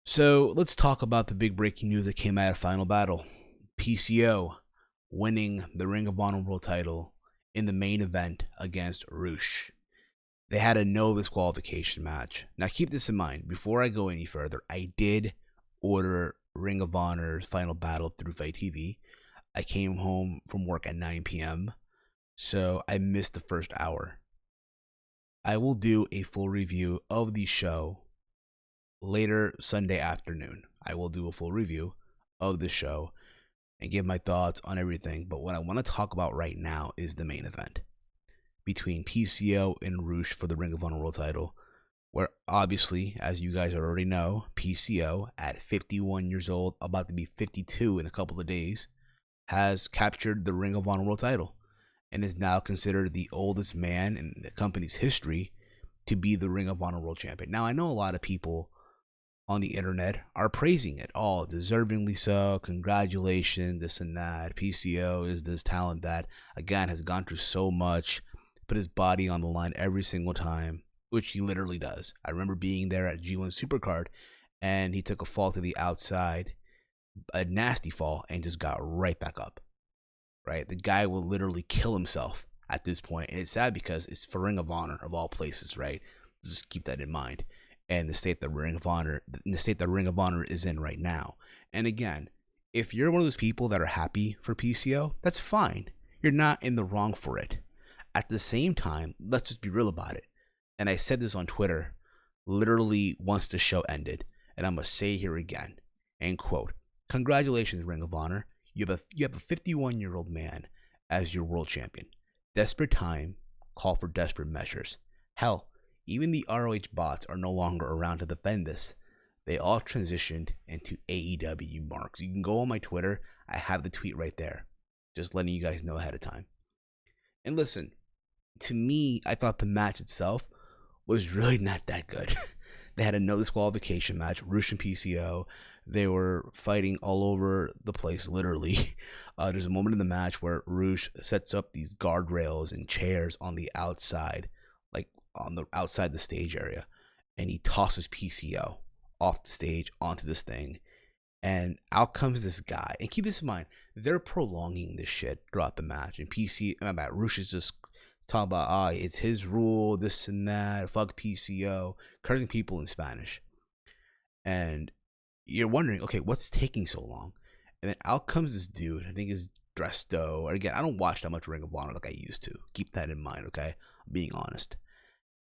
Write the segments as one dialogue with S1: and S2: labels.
S1: So let's talk about the big breaking news that came out of Final Battle. PCO winning the Ring of Honor World title in the main event against Roosh. They had a no disqualification match. Now keep this in mind, before I go any further, I did order Ring of Honor's Final Battle through Fight TV. I came home from work at 9 p.m., so I missed the first hour. I will do a full review of the show later Sunday afternoon. I will do a full review of the show and give my thoughts on everything. But what I want to talk about right now is the main event between PCO and Roosh for the Ring of Honor World title, where obviously, as you guys already know, PCO at 51 years old, about to be 52 in a couple of days, has captured the Ring of Honor World title and is now considered the oldest man in the company's history to be the Ring of Honor World Champion. Now, I know a lot of people on the internet are praising it, all deservingly so. Congratulations, this and that. PCO is this talent that, again, has gone through so much, put his body on the line every single time, which he literally does. I remember being there at G1 Supercard, and he took a fall to the outside, a nasty fall, and just got right back up. Right? The guy will literally kill himself at this point, and it's sad because it's for Ring of Honor of all places, right? Just keep that in mind. And the state that Ring of Honor is in right now. And again, if you're one of those people that are happy for PCO, that's fine. You're not in the wrong for it. At the same time, let's just be real about it. And I said this on Twitter literally once the show ended, and I'm gonna say here again, and quote, "Congratulations, Ring of Honor. You have a 51-year-old man as your world champion. Desperate time call for desperate measures. Hell, even the ROH bots are no longer around to defend this. They all transitioned into AEW marks." You can go on my Twitter. I have the tweet right there. Just letting you guys know ahead of time. And listen, to me, I thought the match itself was really not that good. They had a no disqualification match, Roosh and PCO. They were fighting all over the place, literally. There's a moment in the match where Roosh sets up these guardrails and chairs on the outside, like on the outside the stage area, and he tosses PCO off the stage onto this thing, and out comes this guy. And keep this in mind, they're prolonging this shit throughout the match, and Roosh is just talking about, it's his rule, this and that, fuck PCO, cursing people in Spanish. And you're wondering, okay, what's taking so long? And then out comes this dude, I think is Dresto. Again, I don't watch that much Ring of Honor like I used to. Keep that in mind, okay? I'm being honest.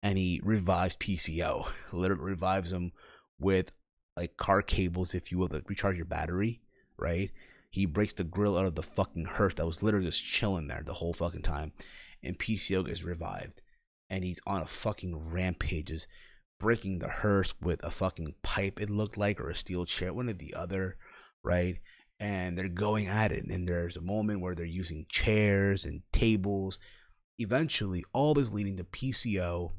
S1: And he revives PCO, literally revives him with like car cables, if you will, that recharge your battery, right? He breaks the grill out of the fucking hearse that was literally just chilling there the whole fucking time. And PCO gets revived. And he's on a fucking rampage, just breaking the hearse with a fucking pipe, it looked like, or a steel chair, one or the other, right? And they're going at it. And there's a moment where they're using chairs and tables. Eventually, all this leading to PCO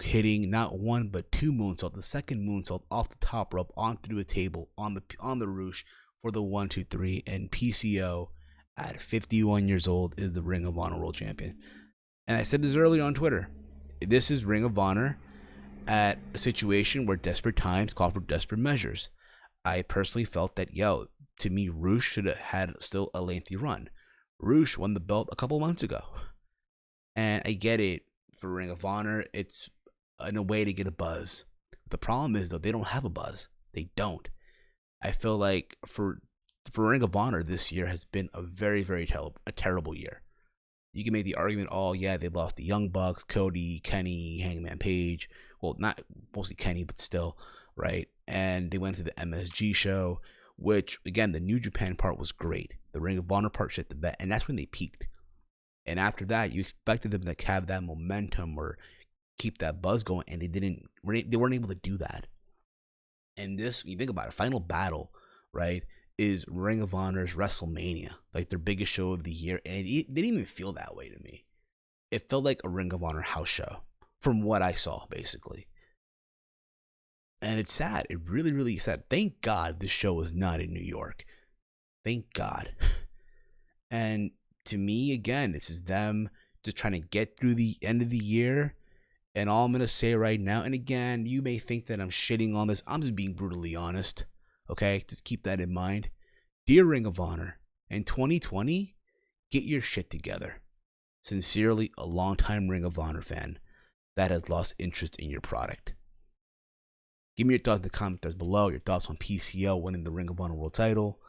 S1: hitting not one but two moonsaults. The second moonsault off the top rope onto a table on the Roosh for the 1-2-3, and PCO at 51 years old is the Ring of Honor World Champion. And I said this earlier on Twitter. This is Ring of Honor at a situation where desperate times call for desperate measures. I personally felt that, to me, Roosh should have had still a lengthy run. Roosh won the belt a couple months ago. And I get it, for Ring of Honor, it's in a way to get a buzz. The problem is, though, they don't have a buzz. They don't. I feel like for Ring of Honor, this year has been a very, very terrible year. You can make the argument, they lost the Young Bucks, Cody, Kenny, Hangman Page. Well, not mostly Kenny, but still, right? And they went to the MSG show, which, again, the New Japan part was great. The Ring of Honor part shit the bed, and that's when they peaked. And after that, you expected them to have that momentum or keep that buzz going, and they weren't able to do that. And this, you think about it, Final Battle, right, is Ring of Honor's WrestleMania, like their biggest show of the year, and it didn't even feel that way to me. It felt like a Ring of Honor house show, from what I saw, basically. And it's sad. It really, really sad. Thank God this show was not in New York. Thank God. And to me, again, this is them just trying to get through the end of the year And all I'm going to say right now, and again, you may think that I'm shitting on this. I'm just being brutally honest. Okay? Just keep that in mind. Dear Ring of Honor, in 2020, get your shit together. Sincerely, a longtime Ring of Honor fan that has lost interest in your product. Give me your thoughts in the comments below. Your thoughts on PCO winning the Ring of Honor World title.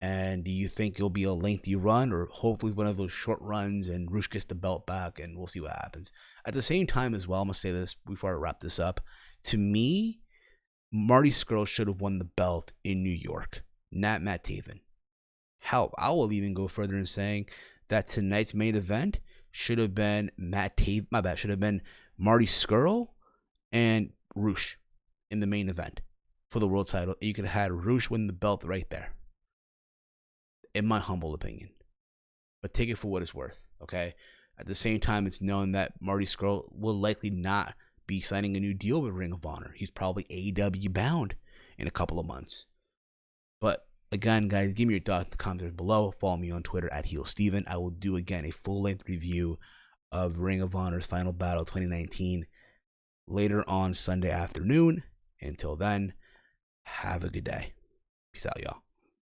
S1: And do you think it'll be a lengthy run, or hopefully one of those short runs and Rush gets the belt back and we'll see what happens? At the same time as well, I'm going to say this before I wrap this up. To me, Marty Scurll should have won the belt in New York, not Matt Taven. Hell, I will even go further in saying that tonight's main event should have been should have been Marty Scurll and Rush in the main event for the world title. You could have had Rush win the belt right there, in my humble opinion. But take it for what it's worth, okay? At the same time, it's known that Marty Scurll will likely not be signing a new deal with Ring of Honor. He's probably AEW bound in a couple of months. But again, guys, give me your thoughts in the comments below. Follow me on Twitter at HeelSteven. I will do, again, a full-length review of Ring of Honor's Final Battle 2019 later on Sunday afternoon. Until then, have a good day. Peace out, y'all.